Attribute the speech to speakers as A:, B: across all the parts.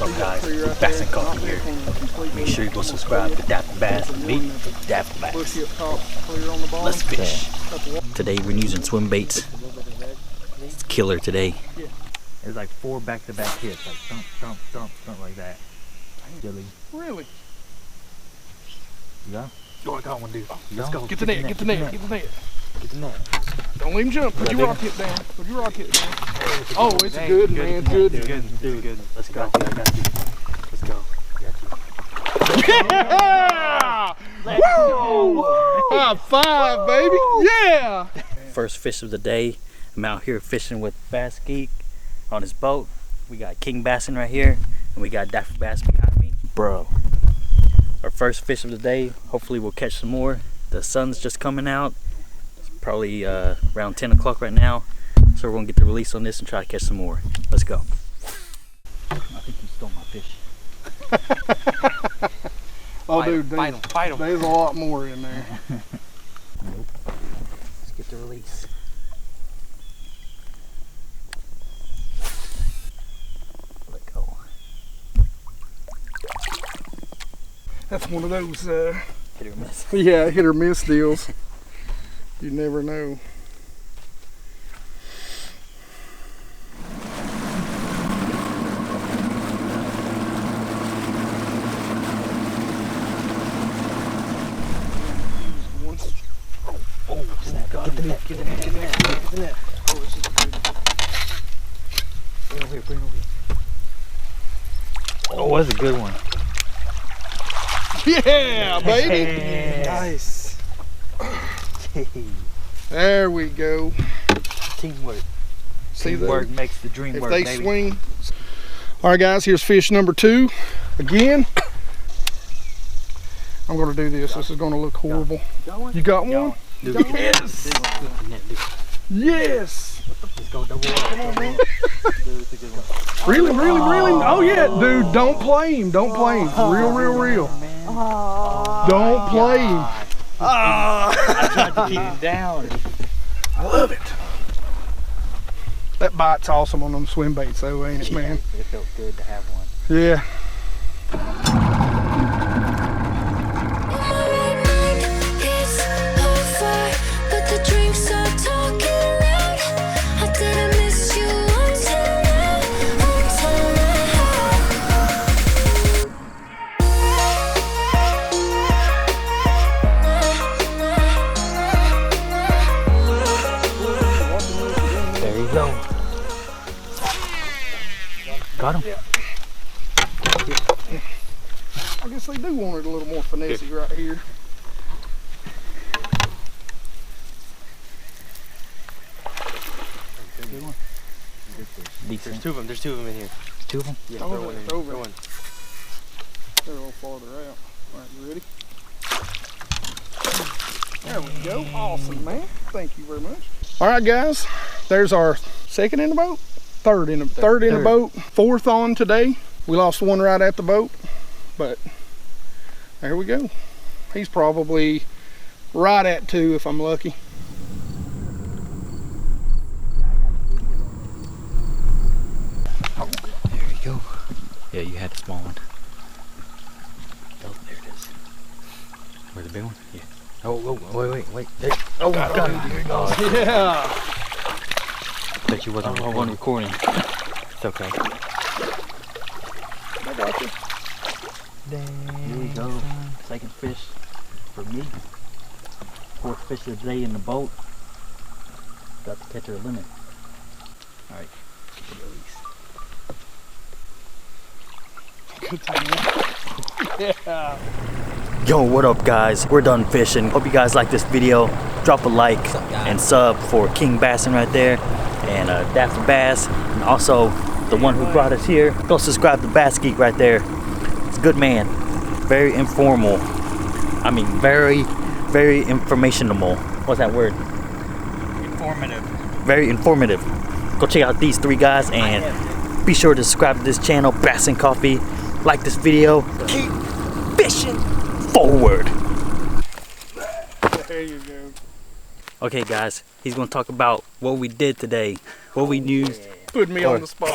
A: What's up, guys? BassAndCoffee here. Make sure you go subscribe to Daft Bass and me, Daft Bass. Let's fish. Today we're using swim baits. It's killer today.
B: It's like 4 back-to-back hits, like thump, thump, thump, thump, like that.
C: Really?
B: You got him?
A: Oh, I got one, dude.
C: Let's go. Get the net, get the net, get the net.
B: Get the net.
C: Don't let him jump. Put your rock hit down. Put your rock hit down. Oh, it's good, man. Good.
B: Good.
A: Let's go. I got you. Let's go.
C: Yeah! Woo! High five, baby. Yeah!
A: First fish of the day. I'm out here fishing with BassGeek on his boat. We got King Bassin right here, and we got Daft Bass behind me. Bro. Our first fish of the day. Hopefully we'll catch some more. The sun's just coming out. It's probably around 10 o'clock right now. So we're gonna get the release on this and try to catch some more. Let's go. I think you stole my fish.
C: Oh, dude,
B: Fight him.
C: there's a lot more in there.
A: Nope. Let's get the release. Let go.
C: That's one of those,
A: Hit or miss.
C: yeah, hit or miss deals. You never know.
A: Oh, snap. Get the net.
C: Oh, this is good.
A: Bring it over here.
B: Oh, that's a good one.
C: Yeah, baby.
B: Nice.
C: There we go.
A: Teamwork.
C: See
B: Teamwork
C: that?
B: makes the dream
C: If
B: work,
C: they
B: baby.
C: swing. All right, guys, here's fish number 2. Again, I'm going to do this. This is going to look horrible. You got one? Yes. Yes.
A: Let's go double up.
C: Come on, man. Really? Oh, yeah, dude, don't play him. Don't play him. Real. Don't play him.
B: I tried to keep him down.
C: I love it. That bite's awesome on them swim baits, though, ain't it, man?
A: It felt good to have one.
C: Yeah.
A: There you go. Got him?
C: Yeah. I guess they do want it a little more finessey right here.
A: Good one. Decent.
B: There's two of them in here.
A: Two of them?
B: Yeah,
C: Throw
B: throw one in.
C: it.
B: Throw one.
C: They're a little farther out. All right, you ready? There we go. Awesome, man. Thank you very much. All right, guys. There's our second in the boat. Third in the boat. Fourth on today. We lost one right at the boat, but there we go. He's probably right at 2 if I'm lucky.
A: There you go. Yeah, you had the small one. Oh, there it is. Where's the big one? Yeah. Oh, wait. There. Oh, my God. Here it goes.
C: Yeah.
A: Bet you wasn't on recording. It's okay.
C: I got you.
A: Here we go. Second fish for me. Fourth fish of the day in the boat. Got to catch our limit. Alright, get the release.
C: Good time. Yeah.
A: Yo, what up, guys? We're done fishing. Hope you guys like this video. Drop a like and sub for King Bassin right there, and Daft Bass, and also the one who brought us here. Go subscribe to BassGeek right there. It's a good man. Very informal. I mean, very informational. What's that word?
B: Informative.
A: Very informative. Go check out these 3 guys, and be sure to subscribe to this channel, BassAndCoffee. Like this video. Keep fishing forward.
C: There you go.
A: Okay, guys, he's gonna talk about what we did today, what we used,
C: Put me on the spot.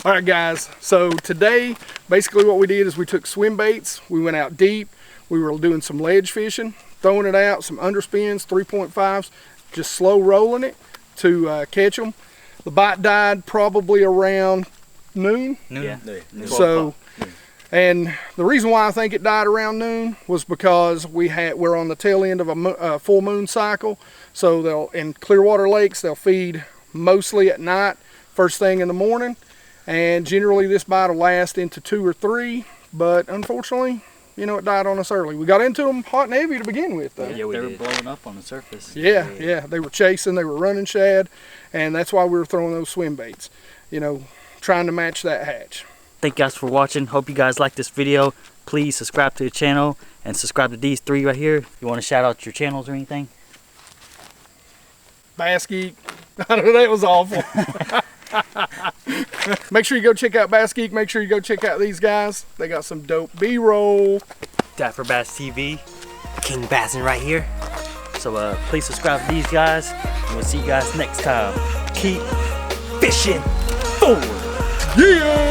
C: All right, guys. So today, basically what we did is we took swim baits. We went out deep. We were doing some ledge fishing, throwing it out, some underspins, 3.5s, just slow rolling it to catch them. The bite died probably around noon.
A: Yeah.
C: So, and the reason why I think it died around noon was because we're on the tail end of a full moon cycle. So in Clearwater lakes, they'll feed mostly at night, first thing in the morning. And generally this bite will last into 2 or 3, but unfortunately, you know, it died on us early. We got into them hot and heavy to begin with, though.
A: Yeah, they were blowing up on the surface.
C: Yeah, they were chasing, they were running shad, and that's why we were throwing those swim baits, you know, trying to match that hatch.
A: Thank you guys for watching. Hope you guys like this video. Please subscribe to the channel and subscribe to these 3 right here. You want to shout out your channels or anything?
C: BassGeek. I know that was awful. Make sure you go check out BassGeek. Make sure you go check out these guys. They got some dope B-roll.
A: Dapper Bass TV.
D: King Bassin right here.
A: So please subscribe to these guys, and we'll see you guys next time. Keep fishing forward.
C: Yeah!